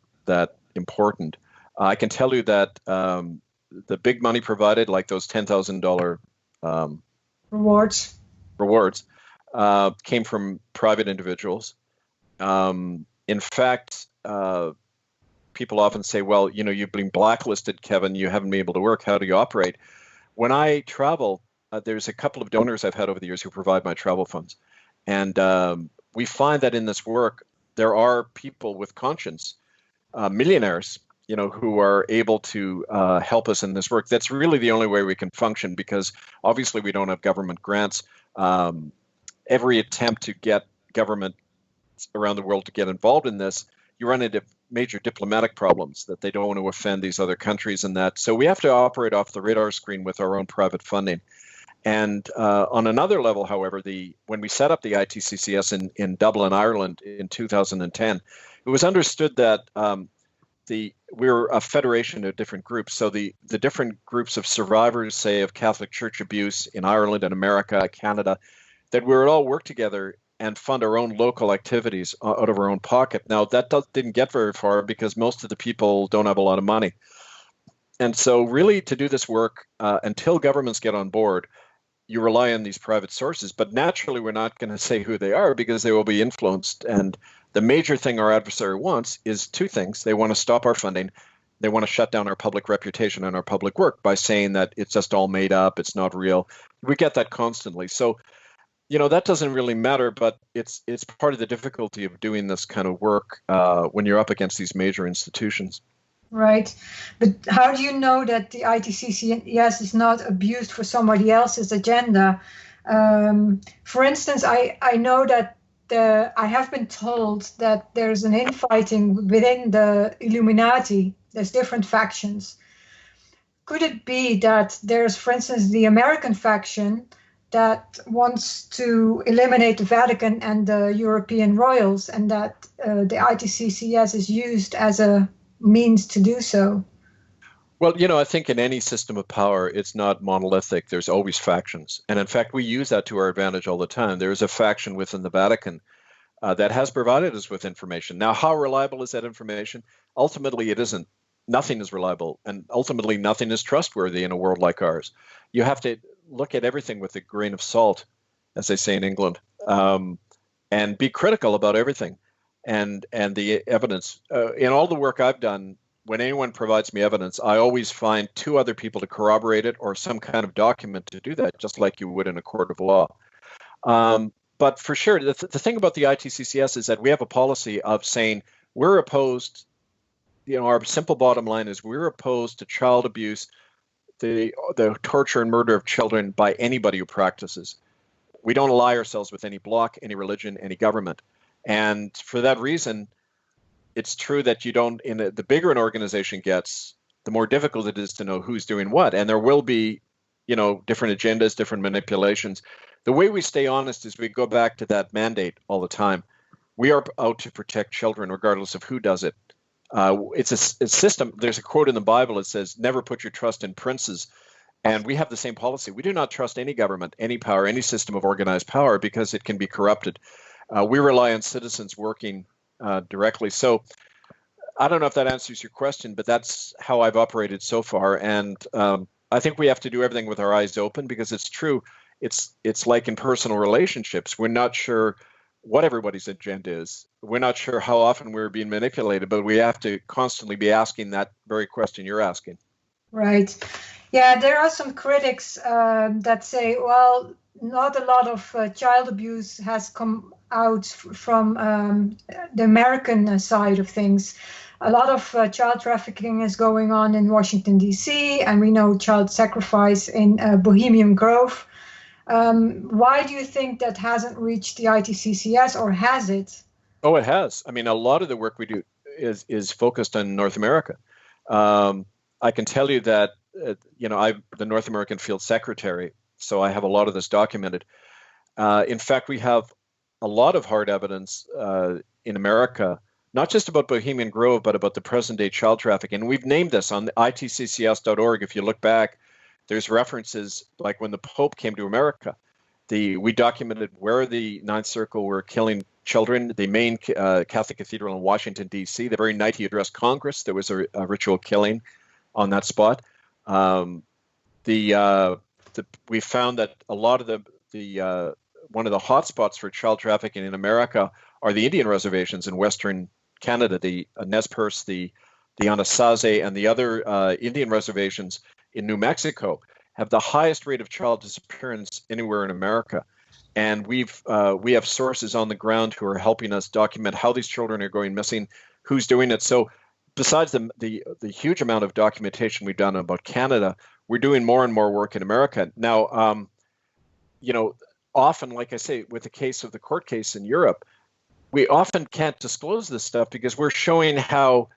important. I can tell you that the big money provided, like those $10,000 rewards, came from private individuals. In fact, people often say, well, you've been blacklisted, Kevin, you haven't been able to work. How do you operate? When I travel, there's a couple of donors I've had over the years who provide my travel funds. And we find that in this work, there are people with conscience, millionaires, who are able to help us in this work. That's really the only way we can function, because obviously we don't have government grants. Every attempt to get government around the world to get involved in this, you run into major diplomatic problems, that they don't want to offend these other countries and that. So we have to operate off the radar screen with our own private funding. And on another level, however, when we set up the ITCCS in Dublin, Ireland in 2010, it was understood that we're a federation of different groups. So the different groups of survivors, say, of Catholic Church abuse in Ireland and America, Canada, that we would all work together and fund our own local activities out of our own pocket. Now, that didn't get very far because most of the people don't have a lot of money. And so really to do this work, until governments get on board, you rely on these private sources. But naturally, we're not going to say who they are because they will be influenced. And the major thing our adversary wants is 2 things. They want to stop our funding. They want to shut down our public reputation and our public work by saying that it's just all made up, it's not real. We get that constantly. So, that doesn't really matter, but it's part of the difficulty of doing this kind of work when you're up against these major institutions. Right. But how do you know that the ITCCS is not abused for somebody else's agenda? For instance, I know that I have been told that there's an infighting within the Illuminati. There's different factions. Could it be that there's, for instance, the American faction that wants to eliminate the Vatican and the European royals, and that the ITCCS is used as a means to do so? Well, I think in any system of power, it's not monolithic. There's always factions. And in fact, we use that to our advantage all the time. There is a faction within the Vatican that has provided us with information. Now, how reliable is that information? Ultimately, it isn't. Nothing is reliable. And ultimately, nothing is trustworthy in a world like ours. You have to look at everything with a grain of salt. as they say in England, and be critical about everything and the evidence. In all the work I've done, when anyone provides me evidence, I always find two other people to corroborate it or some kind of document to do that, just like you would in a court of law. But for sure, the thing about the ITCCS is that we have a policy of saying we're opposed. Our simple bottom line is we're opposed to child abuse, the torture and murder of children by anybody who practices. We don't ally ourselves with any bloc, any religion, any government. And for that reason, it's true that you don't, the bigger an organization gets, the more difficult it is to know who's doing what. And there will be, different agendas, different manipulations. The way we stay honest is we go back to that mandate all the time. We are out to protect children regardless of who does it. It's a system. There's a quote in the Bible that says, never put your trust in princes. And we have the same policy. We do not trust any government, any power, any system of organized power because it can be corrupted. We rely on citizens working directly. So I don't know if that answers your question, but that's how I've operated so far. And I think we have to do everything with our eyes open because it's true. It's like in personal relationships. We're not sure what everybody's agenda is. We're not sure how often we're being manipulated, but we have to constantly be asking that very question you're asking. Right. Yeah, there are some critics that say, well, not a lot of child abuse has come out from the American side of things. A lot of child trafficking is going on in Washington, D.C., and we know child sacrifice in Bohemian Grove. Why do you think that hasn't reached the ITCCS, or has it? Oh, it has. I mean, a lot of the work we do is focused on North America. I can tell you that, I'm the North American Field Secretary, so I have a lot of this documented. In fact, we have a lot of hard evidence in America, not just about Bohemian Grove, but about the present-day child trafficking. And we've named this on the itccs.org. If you look back, there's references like when the Pope came to America. We documented where the Ninth Circle were killing children. The main Catholic cathedral in Washington, D.C. The very night he addressed Congress, there was a ritual killing on that spot. We found that a lot of one of the hot spots for child trafficking in America are the Indian reservations in Western Canada, the Nez Perce, the Anasazi, and the other Indian reservations in New Mexico have the highest rate of child disappearance anywhere in America. And we have sources on the ground who are helping us document how these children are going missing, who's doing it. So besides the huge amount of documentation we've done about Canada, we're doing more and more work in America. Now, often, like I say, with the case of the court case in Europe, we often can't disclose this stuff because we're showing how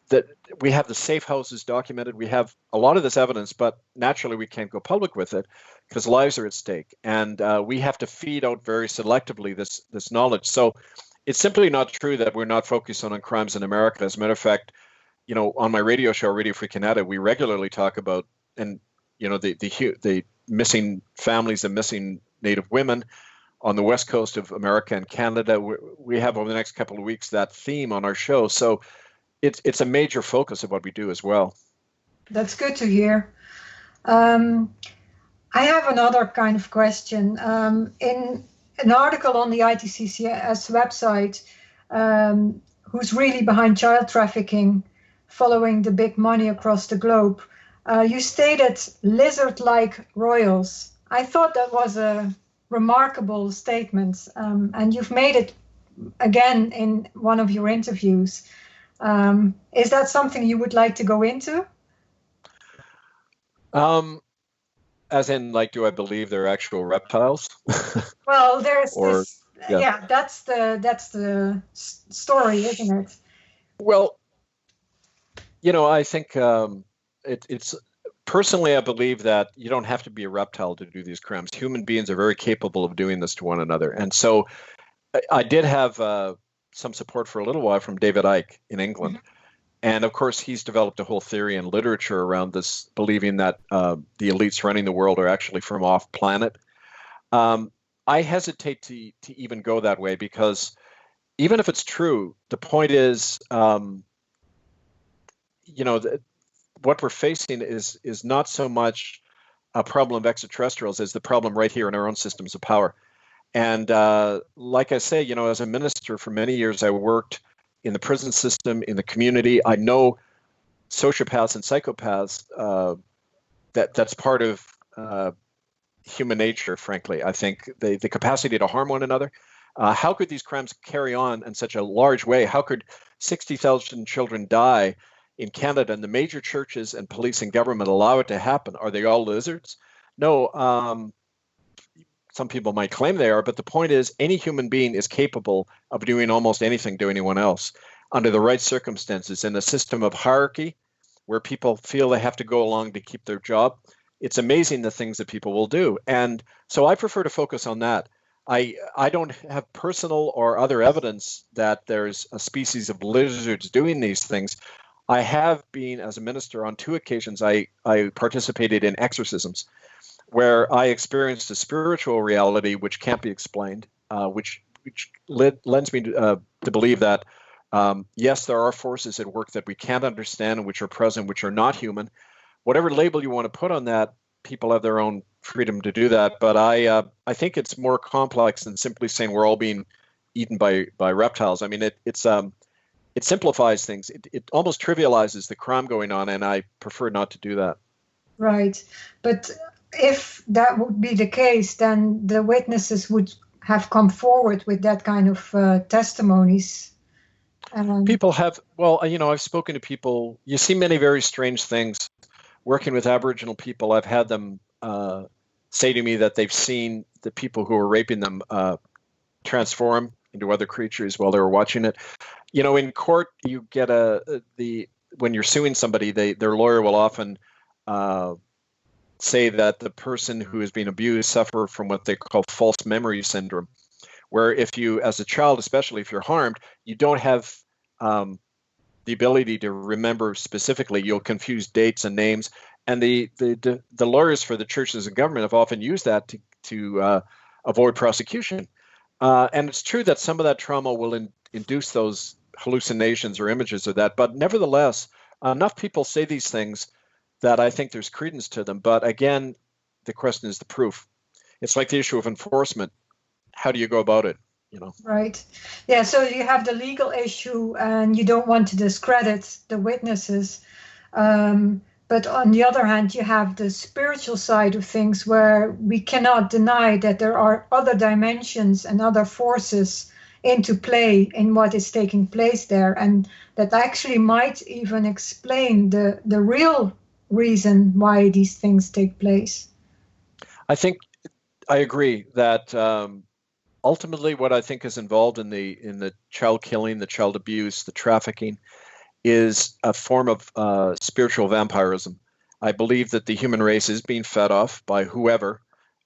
that we have the safe houses documented. We have a lot of this evidence, but naturally we can't go public with it because lives are at stake. And we have to feed out very selectively this knowledge. So it's simply not true that we're not focusing on crimes in America. As a matter of fact, on my radio show, Radio Free Canada, we regularly talk about, the missing families and missing Native women on the west coast of America and Canada. We have over the next couple of weeks that theme on our show. So it's a major focus of what we do as well. That's good to hear. I have another kind of question. In an article on the ITCCS website, who's really behind child trafficking, following the big money across the globe, you stated lizard-like royals. I thought that was a remarkable statement, and you've made it again in one of your interviews. Is that something you would like to go into? As in, like, do I believe they're actual reptiles? Well, there's this. Yeah, that's the story, isn't it? Well, I think it's personally, I believe that you don't have to be a reptile to do these crimes. Human beings are very capable of doing this to one another, and so I did have some support for a little while from David Icke in England. Mm-hmm. And of course, he's developed a whole theory and literature around this, believing that the elites running the world are actually from off planet. I hesitate to even go that way because even if it's true, the point is, what we're facing is not so much a problem of extraterrestrials as the problem right here in our own systems of power. And like I say, as a minister for many years, I worked in the prison system, in the community. I know sociopaths and psychopaths. That's part of human nature, frankly. I think the capacity to harm one another. How could these crimes carry on in such a large way? How could 60,000 children die in Canada and the major churches and police and government allow it to happen? Are they all lizards? No. Some people might claim they are, but the point is any human being is capable of doing almost anything to anyone else under the right circumstances in a system of hierarchy where people feel they have to go along to keep their job. It's amazing the things that people will do. And so I prefer to focus on that. I don't have personal or other evidence that there's a species of lizards doing these things. I have been, as a minister, on 2 occasions, I participated in exorcisms where I experienced a spiritual reality which can't be explained, which lends me to believe that, yes, there are forces at work that we can't understand and which are present, which are not human. Whatever label you want to put on that, people have their own freedom to do that. But I think it's more complex than simply saying we're all being eaten by reptiles. I mean, it simplifies things. It almost trivializes the crime going on, and I prefer not to do that. Right. But if that would be the case, then the witnesses would have come forward with that kind of testimonies. People have, well, I've spoken to people. You see many very strange things. Working with Aboriginal people, I've had them say to me that they've seen the people who are raping them transform into other creatures while they were watching it. In court, you get when you're suing somebody, their lawyer will often say that the person who is being abused suffer from what they call false memory syndrome, where if you, as a child, especially if you're harmed, you don't have the ability to remember specifically. You'll confuse dates and names, and the lawyers for the churches and government have often used that to avoid prosecution. And it's true that some of that trauma will induce those hallucinations or images of that, but nevertheless, enough people say these things that I think there's credence to them. But again, the question is the proof. It's like the issue of enforcement. How do you go about it? Right. Yeah. So you have the legal issue, and you don't want to discredit the witnesses. But on the other hand, you have the spiritual side of things, where we cannot deny that there are other dimensions and other forces into play in what is taking place there, and that actually might even explain the real reason why these things take place. I think I agree that ultimately what I think is involved in the child killing, the child abuse, the trafficking is a form of spiritual vampirism. I believe that the human race is being fed off by whoever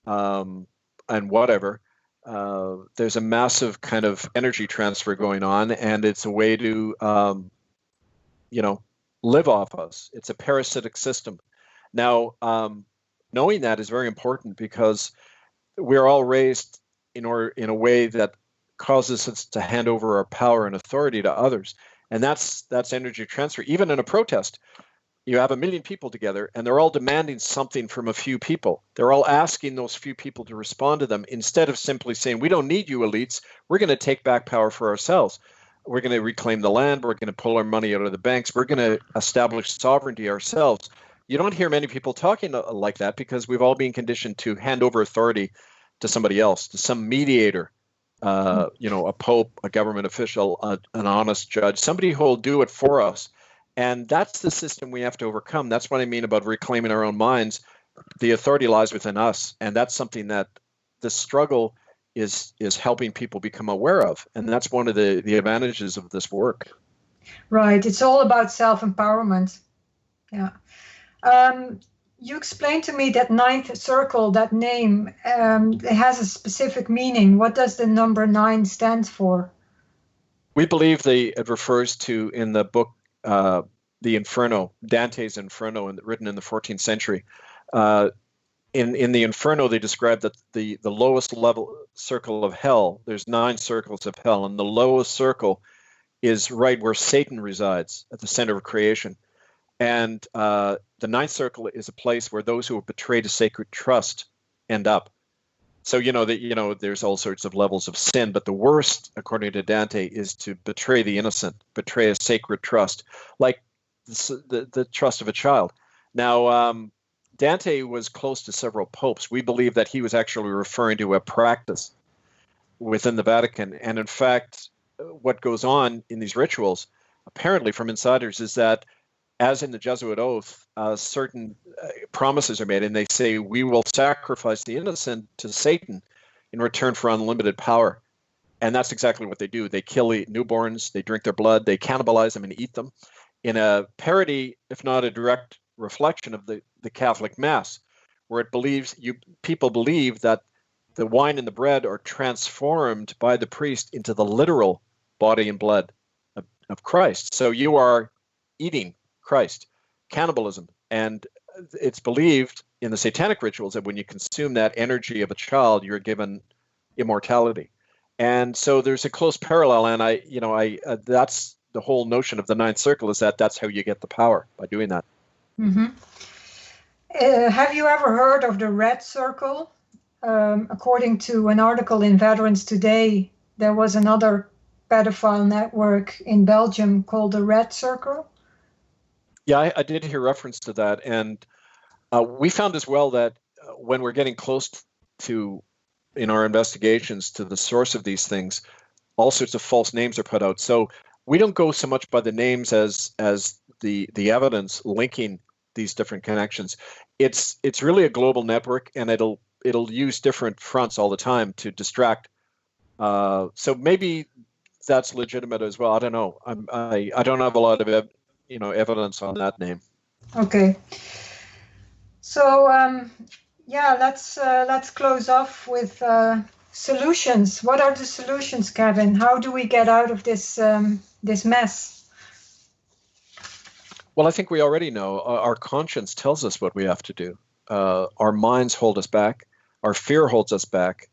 and whatever. There's a massive kind of energy transfer going on, and it's a way to, live off us. It's a parasitic system. Now, knowing that is very important, because we're all raised in a way that causes us to hand over our power and authority to others. And that's energy transfer. Even in a protest, you have 1 million people together, and they're all demanding something from a few people. They're all asking those few people to respond to them, instead of simply saying, we don't need you elites. We're going to take back power for ourselves. We're going to reclaim the land. We're going to pull our money out of the banks. We're going to establish sovereignty ourselves. You don't hear many people talking like that, because we've all been conditioned to hand over authority to somebody else, to some mediator. A pope, a government official, an honest judge, somebody who will do it for us. And that's the system we have to overcome. That's what I mean about reclaiming our own minds. The authority lies within us. And that's something that the struggle is helping people become aware of. And that's one of the advantages of this work. Right. It's all about self-empowerment. Yeah. You explained to me that ninth circle, that name, it has a specific meaning. What does the number 9 stand for? We believe it refers to, in the book, the Inferno, Dante's Inferno, written in the 14th century. In the Inferno, they describe that the lowest level circle of hell, there's 9 circles of hell, and the lowest circle is right where Satan resides, at the center of creation. And the ninth circle is a place where those who have betrayed a sacred trust end up. So, there's all sorts of levels of sin, but the worst, according to Dante, is to betray the innocent, betray a sacred trust, like the trust of a child. Now, Dante was close to several popes. We believe that he was actually referring to a practice within the Vatican. And in fact, what goes on in these rituals, apparently from insiders, is that as in the Jesuit oath, certain promises are made, and they say, we will sacrifice the innocent to Satan in return for unlimited power. And that's exactly what they do. They kill the newborns, they drink their blood, they cannibalize them and eat them in a parody, if not a direct reflection of the Catholic Mass, where people believe that the wine and the bread are transformed by the priest into the literal body and blood of Christ. So you are eating Christ, cannibalism. And it's believed in the satanic rituals that when you consume that energy of a child, you're given immortality. And so there's a close parallel. And that's the whole notion of the ninth circle, is that that's how you get the power, by doing that. Mm-hmm. Have you ever heard of the red circle? According to an article in Veterans Today, there was another pedophile network in Belgium called the Red Circle. Yeah, I did hear reference to that. And we found as well that when we're getting close to, in our investigations, to the source of these things, all sorts of false names are put out. So we don't go so much by the names as the evidence linking these different connections. It's really a global network, and it'll use different fronts all the time to distract. So maybe that's legitimate as well. I don't know. I don't have a lot of evidence on that name. Okay. So let's close off with solutions. What are the solutions, Kevin? How do we get out of this mess? Well, I think we already know. Our conscience tells us what we have to do. Our minds hold us back. Our fear holds us back.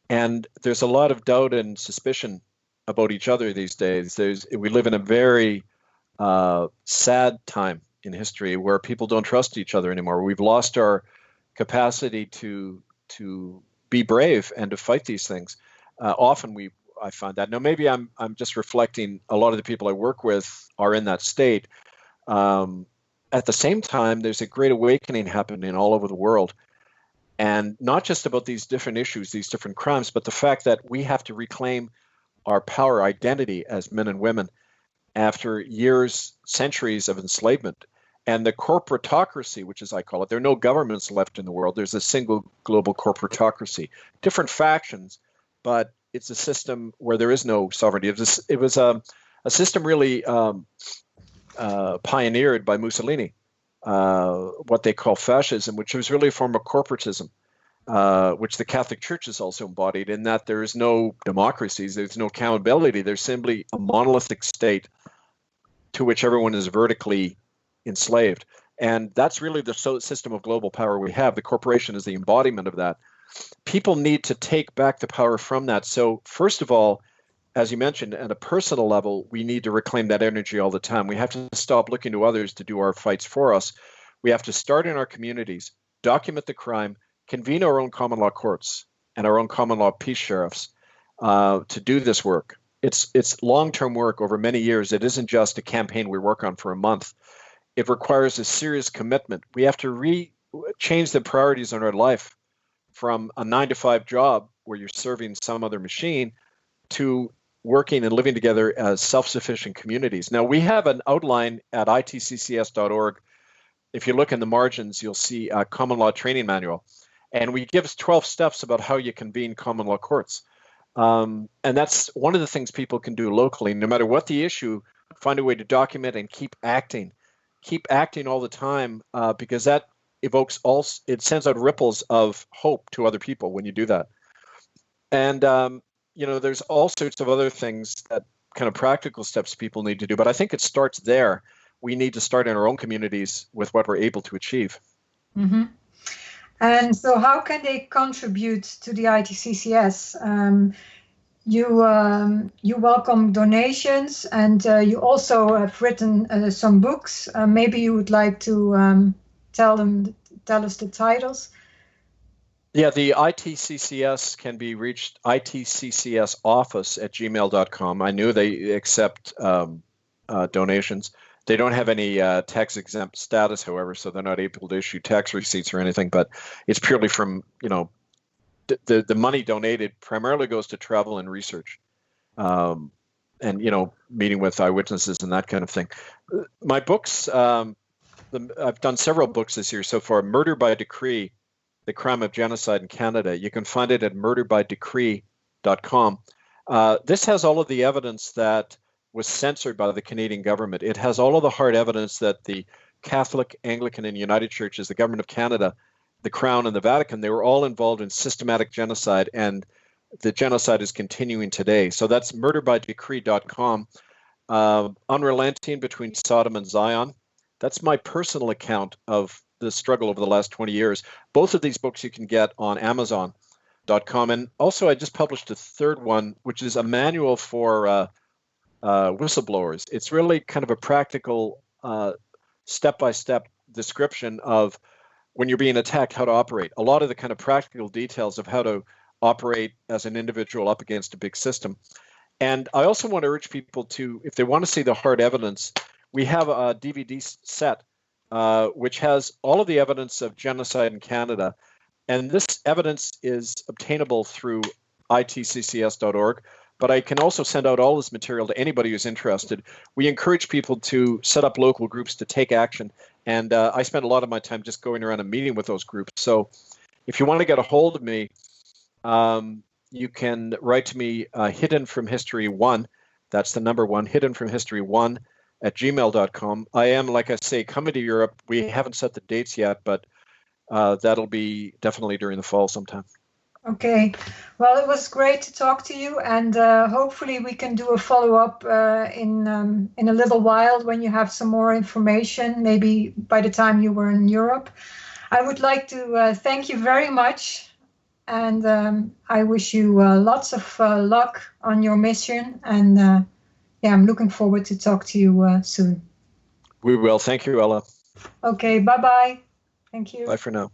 And there's a lot of doubt and suspicion about each other these days. We live in a very sad time in history where people don't trust each other anymore. We've lost our capacity to be brave and to fight these things. Often I find that. Now, maybe I'm just reflecting. A lot of the people I work with are in that state. At the same time, there's a great awakening happening all over the world. And not just about these different issues, these different crimes, but the fact that we have to reclaim our power identity as men and women after years, centuries of enslavement. And the corporatocracy, which as I call it, there are no governments left in the world. There's a single global corporatocracy, different factions, but it's a system where there is no sovereignty. It was a system really pioneered by Mussolini, what they call fascism, which was really a form of corporatism, which the Catholic Church is also embodied, in that there is no democracies, there's no accountability. There's simply a monolithic state to which everyone is vertically enslaved. And that's really the system of global power we have. The corporation is the embodiment of that. People need to take back the power from that. So first of all, as you mentioned, at a personal level, we need to reclaim that energy all the time. We have to stop looking to others to do our fights for us. We have to start in our communities, document the crime, convene our own common law courts and our own common law peace sheriffs to do this work. It's long-term work over many years. It isn't just a campaign we work on for a month. It requires a serious commitment. We have to change the priorities in our life from a 9-to-5 job where you're serving some other machine to working and living together as self-sufficient communities. Now, we have an outline at ITCCS.org. If you look in the margins, you'll see a common law training manual. And we give 12 steps about how you convene common law courts. And that's one of the things people can do locally. No matter what the issue, find a way to document and keep acting. Keep acting all the time, because that it sends out ripples of hope to other people when you do that. And there's all sorts of other things, that kind of practical steps people need to do. But I think it starts there. We need to start in our own communities with what we're able to achieve. Mm-hmm. And so how can they contribute to the ITCCS? you welcome donations, and you also have written some books. Maybe you would like to tell us the titles. Yeah, the ITCCS can be reached itcccsoffice@gmail.com. I knew they accept donations. They don't have any tax-exempt status, however, so they're not able to issue tax receipts or anything. But it's purely from, the money donated primarily goes to travel and research, and meeting with eyewitnesses and that kind of thing. My books, I've done several books this year so far. Murder by Decree: The Crime of Genocide in Canada. You can find it at murderbydecree.com. This has all of the evidence that was censored by the Canadian government. It has all of the hard evidence that the Catholic, Anglican, and United Churches, the government of Canada, the Crown, and the Vatican, they were all involved in systematic genocide, and the genocide is continuing today. So that's murderbydecree.com. Unrelenting Between Sodom and Zion. That's my personal account of the struggle over the last 20 years. Both of these books you can get on Amazon.com. And also I just published a third one, which is a manual for whistleblowers. It's really kind of a practical step-by-step description of when you're being attacked, how to operate. A lot of the kind of practical details of how to operate as an individual up against a big system. And I also want to urge people to, if they want to see the hard evidence, we have a DVD set which has all of the evidence of genocide in Canada. And this evidence is obtainable through itccs.org. But I can also send out all this material to anybody who's interested. We encourage people to set up local groups to take action. And I spend a lot of my time just going around and meeting with those groups. So if you want to get a hold of me, you can write to me, hiddenfromhistory1. That's the number 1, hiddenfromhistory1@gmail.com. I am, like I say, coming to Europe. We haven't set the dates yet, but that'll be definitely during the fall sometime. Okay, well, it was great to talk to you, and hopefully we can do a follow-up in a little while when you have some more information, maybe by the time you were in Europe. I would like to thank you very much, and I wish you lots of luck on your mission, and I'm looking forward to talk to you soon. We will. Thank you, Ella. Okay, bye-bye. Thank you. Bye for now.